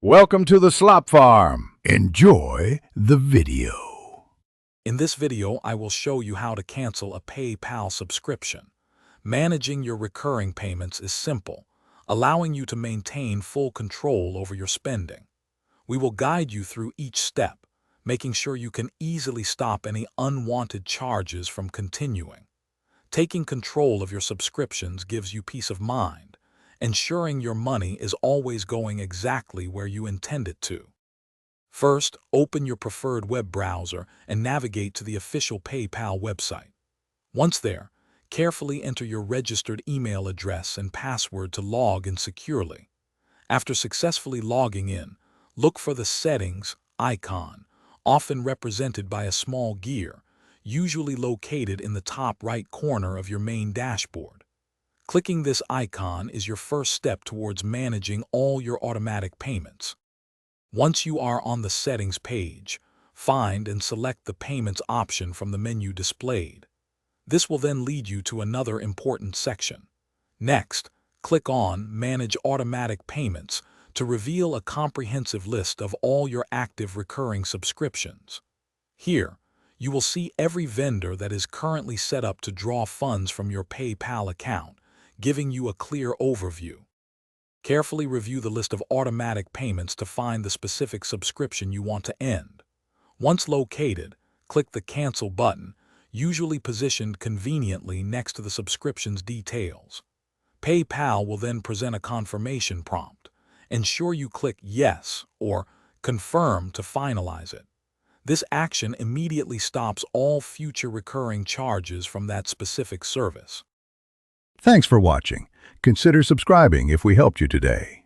Welcome to the Slop Farm. Enjoy the video. In this video, I will show you how to cancel a PayPal subscription. Managing your recurring payments is simple, allowing you to maintain full control over your spending. We will guide you through each step, making sure you can easily stop any unwanted charges from continuing. Taking control of your subscriptions gives you peace of mind, ensuring your money is always going exactly where you intend it to. First, open your preferred web browser and navigate to the official PayPal website. Once there, carefully enter your registered email address and password to log in securely. After successfully logging in, look for the Settings icon, often represented by a small gear, usually located in the top right corner of your main dashboard. Clicking this icon is your first step towards managing all your automatic payments. Once you are on the Settings page, find and select the Payments option from the menu displayed. This will then lead you to another important section. Next, click on Manage Automatic Payments to reveal a comprehensive list of all your active recurring subscriptions. Here, you will see every vendor that is currently set up to draw funds from your PayPal account, giving you a clear overview. Carefully review the list of automatic payments to find the specific subscription you want to end. Once located, click the Cancel button, usually positioned conveniently next to the subscription's details. PayPal will then present a confirmation prompt. Ensure you click Yes or Confirm to finalize it. This action immediately stops all future recurring charges from that specific service. Thanks for watching. Consider subscribing if we helped you today.